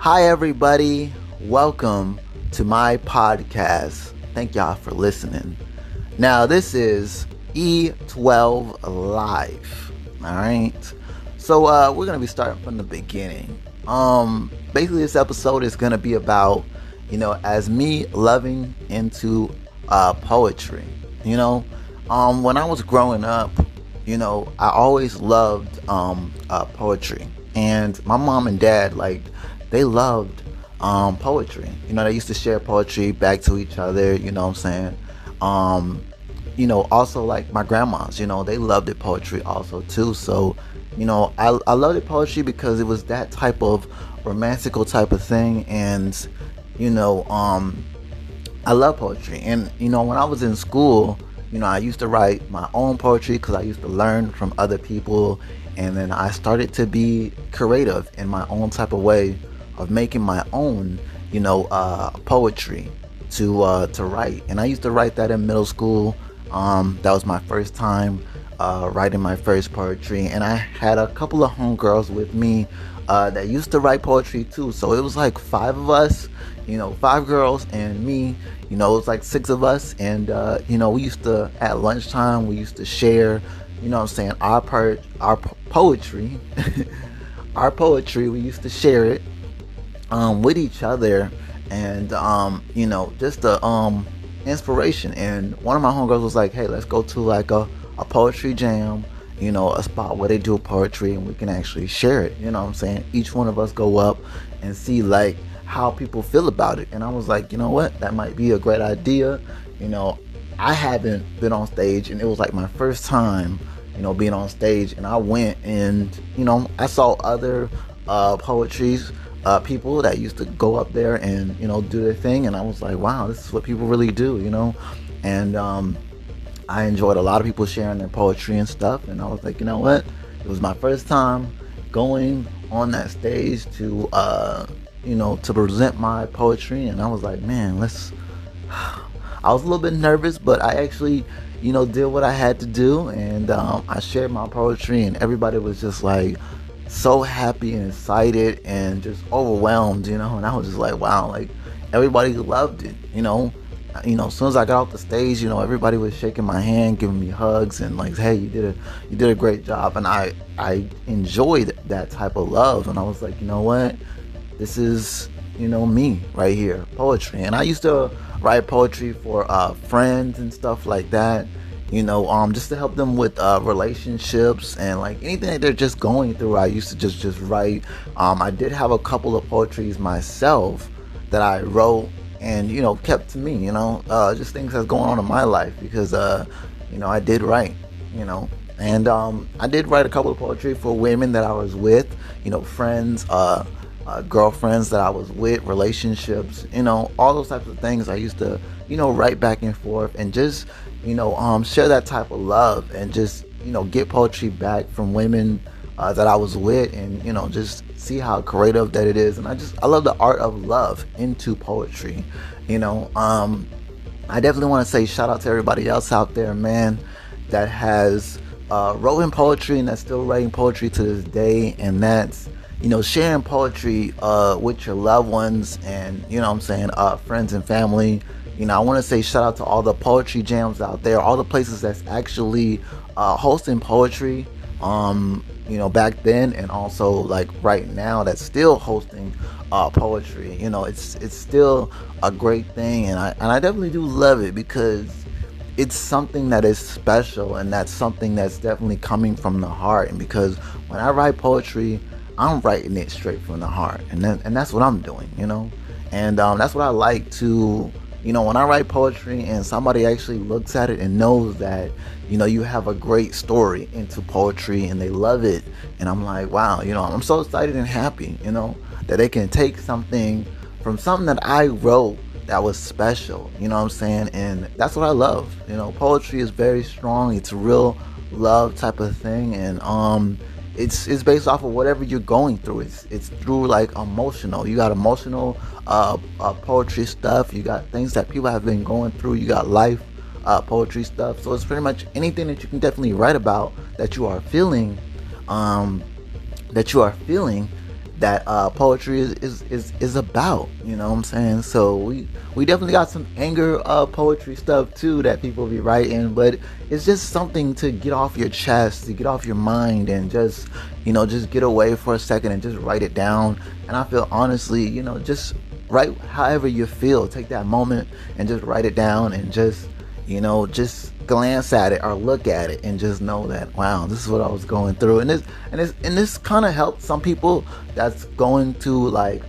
Hi, everybody. Welcome to my podcast. Thank y'all for listening. Now, this is E12 Live. All right. So, we're going to be starting from the beginning. Basically, this episode is going to be about, as me loving into poetry. When I was growing up, I always loved poetry. And my mom and dad, they loved poetry. They used to share poetry back to each other, you know what I'm saying? Also like my grandmas, they loved it poetry also too. So, I loved it poetry because it was that type of romantical type of thing. And, you know, um, I love poetry. And, when I was in school, I used to write my own poetry because I used to learn from other people. And then I started to be creative in my own type of way of making my own, poetry to write. And I used to write that in middle school. That was my first time writing my first poetry, and I had a couple of homegirls with me that used to write poetry too. So it was like five of us, five girls and me. It was like six of us, and we used to at lunchtime we used to share, what I'm saying, our poetry, our poetry. We used to share it with each other, and just the inspiration. And one of my homegirls was like, "Hey, let's go to like a poetry jam, a spot where they do poetry and we can actually share it." You know what I'm saying? Each one of us go up and see like how people feel about it. And I was like, you know what? That might be a great idea. You know, I haven't been on stage, and it was like my first time, being on stage. And I went and, I saw other poetries people that used to go up there and do their thing, and I was like, wow, this is what people really do. And I enjoyed a lot of people sharing their poetry and stuff, and I was like, you know what, it was my first time going on that stage to to present my poetry. And I was like, man, let's I was a little bit nervous, but I actually did what I had to do. And I shared my poetry, and everybody was just like so happy and excited and just overwhelmed, and I was just like, wow, like everybody loved it. As soon as I got off the stage, everybody was shaking my hand, giving me hugs, and like, hey, you did a great job. And I enjoyed that type of love. And I was like, you know what, this is me right here, poetry. And I used to write poetry for friends and stuff like that, just to help them with relationships and like anything that they're just going through. I used to just write. I did have a couple of poetries myself that I wrote and kept to me, just things that's going on in my life, because I did write, and I did write a couple of poetry for women that I was with, friends, girlfriends that I was with, relationships, all those types of things. I used to, write back and forth and just, share that type of love, and just, get poetry back from women that I was with, and, just see how creative that it is. And I love the art of love into poetry. I definitely want to say shout out to everybody else out there, man, that has written poetry and that's still writing poetry to this day. And that's sharing poetry with your loved ones, and what I'm saying, friends and family. I want to say shout out to all the poetry jams out there, all the places that's actually hosting poetry, back then, and also like right now that's still hosting poetry. It's still a great thing, and I definitely do love it, because it's something that is special, and that's something that's definitely coming from the heart. And because when I write poetry, I'm writing it straight from the heart, and that's what I'm doing, and that's what I like to, when I write poetry and somebody actually looks at it and knows that, you have a great story into poetry and they love it, and I'm like, wow, I'm so excited and happy, that they can take something from something that I wrote that was special, what I'm saying, and that's what I love. Poetry is very strong. It's a real love type of thing, and it's based off of whatever you're going through. It's through like emotional. You got emotional poetry stuff. You got things that people have been going through. You got life poetry stuff. So it's pretty much anything that you can definitely write about that you are feeling, that you are feeling. that poetry is about. You know what I'm saying? So we definitely got some anger poetry stuff too that people be writing, but it's just something to get off your chest, to get off your mind, and just just get away for a second and just write it down. And I feel honestly, just write however you feel. Take that moment and just write it down, and just glance at it or look at it and just know that, wow, this is what I was going through. And this kind of helps some people that's going to like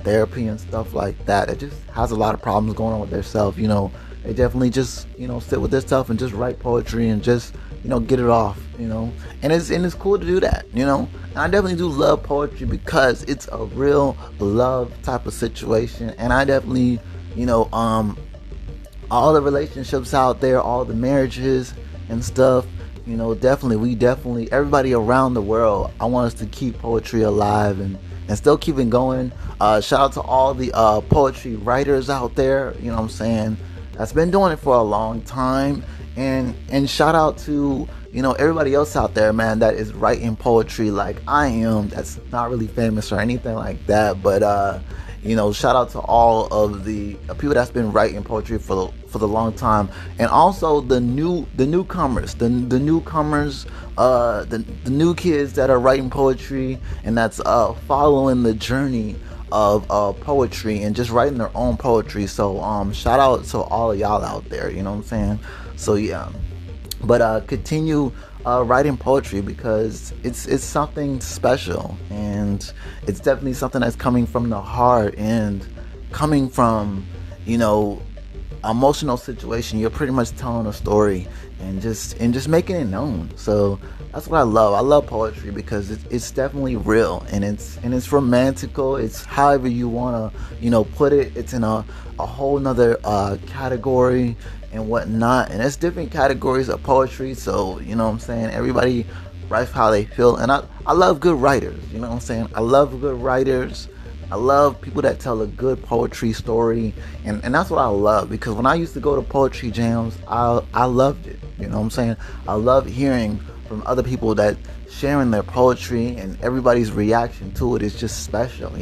therapy and stuff like that. It just has a lot of problems going on with their self. They definitely just sit with their stuff and just write poetry and just get it off. And it's cool to do that. And I definitely do love poetry because it's a real love type of situation. And I definitely all the relationships out there, all the marriages and stuff, definitely everybody around the world, I want us to keep poetry alive and still keep it going. Shout out to all the poetry writers out there, you know what I'm saying, that's been doing it for a long time. And shout out to everybody else out there, man, that is writing poetry like I am, that's not really famous or anything like that, but shout out to all of the people that's been writing poetry for the long time, and also the newcomers, the new kids that are writing poetry and that's following the journey of poetry and just writing their own poetry. So shout out to all of y'all out there. You know what I'm saying? So yeah, but continue writing poetry because it's something special, and it's definitely something that's coming from the heart and coming from emotional situation. You're pretty much telling a story and just making it known. So that's what I love. I love poetry because it's definitely real, and it's romantical. It's however you want to put it. It's in a whole nother category and whatnot, and it's different categories of poetry. So what I'm saying, everybody writes how they feel, and I love good writers. You know what I'm saying? I love good writers. I love people that tell a good poetry story, and that's what I love, because when I used to go to poetry jams, I loved it. You know what I'm saying? I love hearing from other people that sharing their poetry, and everybody's reaction to it is just special.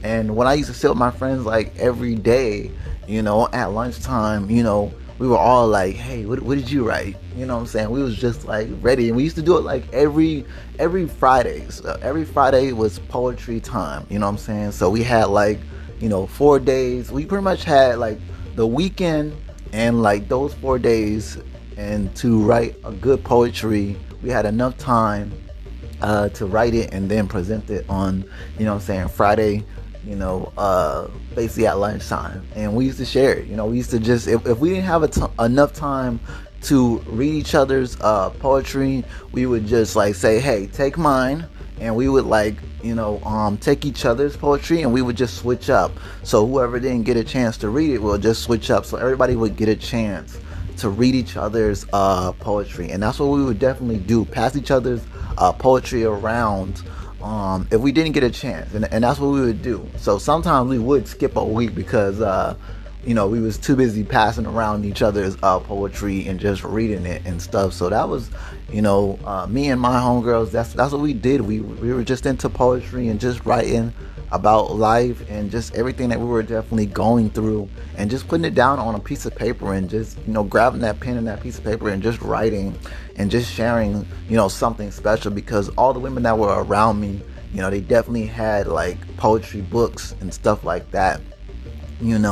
And when I used to sit with my friends like every day, at lunchtime, we were all like, hey, what did you write? You know what I'm saying? We was just like ready, and we used to do it like every Fridays. Every Friday was poetry time. You know what I'm saying? So we had like 4 days. We pretty much had like the weekend and like those 4 days, and to write a good poetry. We had enough time to write it and then present it on Friday, basically at lunchtime. And we used to share it. We used to just, if we didn't have enough time to read each other's poetry, we would just like say, hey, take mine, and we would like take each other's poetry, and we would just switch up. So whoever didn't get a chance to read it, we'll just switch up, so everybody would get a chance to read each other's poetry. And that's what we would definitely do, pass each other's poetry around if we didn't get a chance, and that's what we would do. So sometimes we would skip a week because we was too busy passing around each other's poetry and just reading it and stuff. So that was me and my homegirls, that's what we did. We were just into poetry and just writing about life and just everything that we were definitely going through, and just putting it down on a piece of paper, and just grabbing that pen and that piece of paper and just writing and just sharing something special. Because all the women that were around me, they definitely had like poetry books and stuff like that, and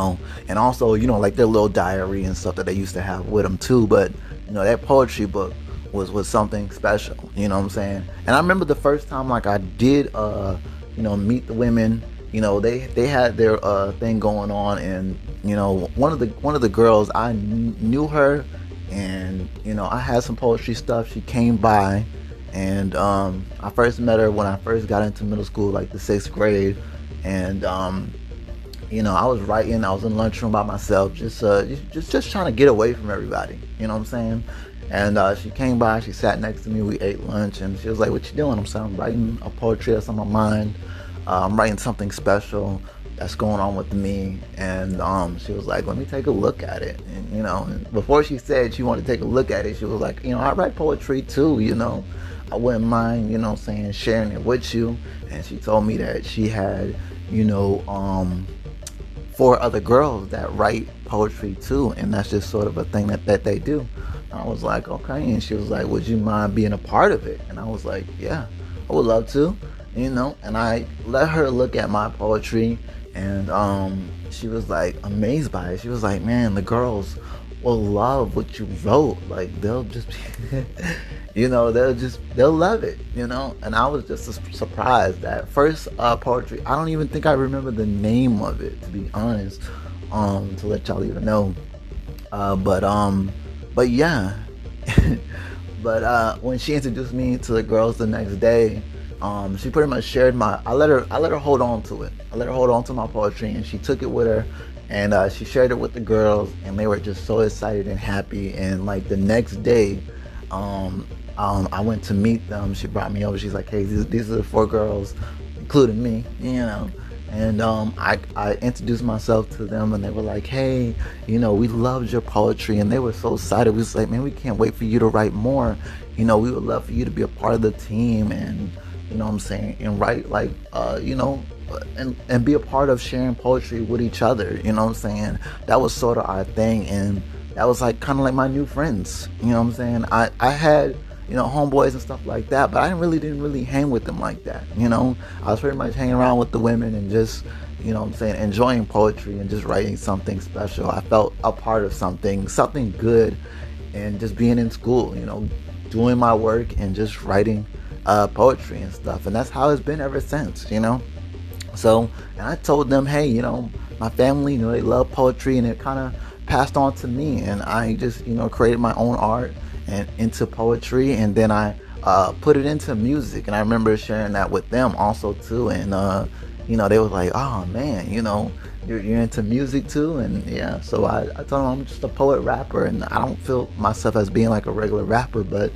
also like their little diary and stuff that they used to have with them too. But that poetry book was something special. You know what I'm saying? And I remember the first time like I did meet the women. They had their thing going on, and one of the girls, I knew her, and I had some poetry stuff. She came by, and I first met her when I first got into middle school, like the 6th grade. And I was writing. I was in the lunchroom by myself, just trying to get away from everybody. You know what I'm saying? And she came by, she sat next to me, we ate lunch, and she was like, what you doing? I'm saying, I'm writing a poetry that's on my mind. I'm writing something special that's going on with me. And she was like, let me take a look at it. And and before she said she wanted to take a look at it, she was like, I write poetry too. I wouldn't mind, saying, sharing it with you. And she told me that she had, you know, four other girls that write poetry too, and that's just sort of a thing that they do. And I was like, okay. And she was like, would you mind being a part of it? And I was like, yeah, I would love to, And I let her look at my poetry, and she was like amazed by it. She was like, man, the girls will love what you wrote. Like they'll just be, they'll love it. And I was just surprised that first poetry. I don't even think I remember the name of it, to be honest. To let y'all even know. But yeah. But when she introduced me to the girls the next day, she pretty much shared my. I let her hold on to it. I let her hold on to my poetry, and she took it with her, and she shared it with the girls, and they were just so excited and happy. And like the next day, I went to meet them. She brought me over. She's like, "Hey, these are the four girls, including me." And I introduced myself to them, and they were like, hey, we loved your poetry. And they were so excited. We was like, man, we can't wait for you to write more. We would love for you to be a part of the team, and what I'm saying, and write like and be a part of sharing poetry with each other. What I'm saying? That was sort of our thing, and that was like kind of like my new friends. What I'm saying? I had homeboys and stuff like that, but I didn't really hang with them like that. I was pretty much hanging around with the women and just, what I'm saying, enjoying poetry and just writing something special. I felt a part of something good, and just being in school, doing my work and just writing poetry and stuff. And that's how it's been ever since. So, and I told them, hey, my family, they love poetry, and it kind of passed on to me, and I just, created my own art and into poetry, and then I put it into music. And I remember sharing that with them also too, and they was like, oh man, you're into music too. And yeah, so I told them I'm just a poet rapper, and I don't feel myself as being like a regular rapper, but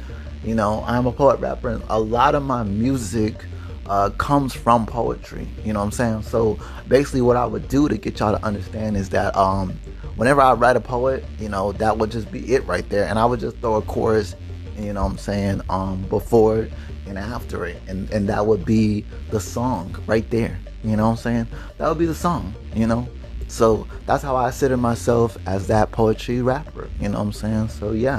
I'm a poet rapper, and a lot of my music comes from poetry. What I'm saying? So basically what I would do to get y'all to understand is that whenever I write a poet, that would just be it right there. And I would just throw a chorus, what I'm saying, before it and after it. And that would be the song right there. What I'm saying? That would be the song. So that's how I consider myself, as that poetry rapper. What I'm saying? So yeah.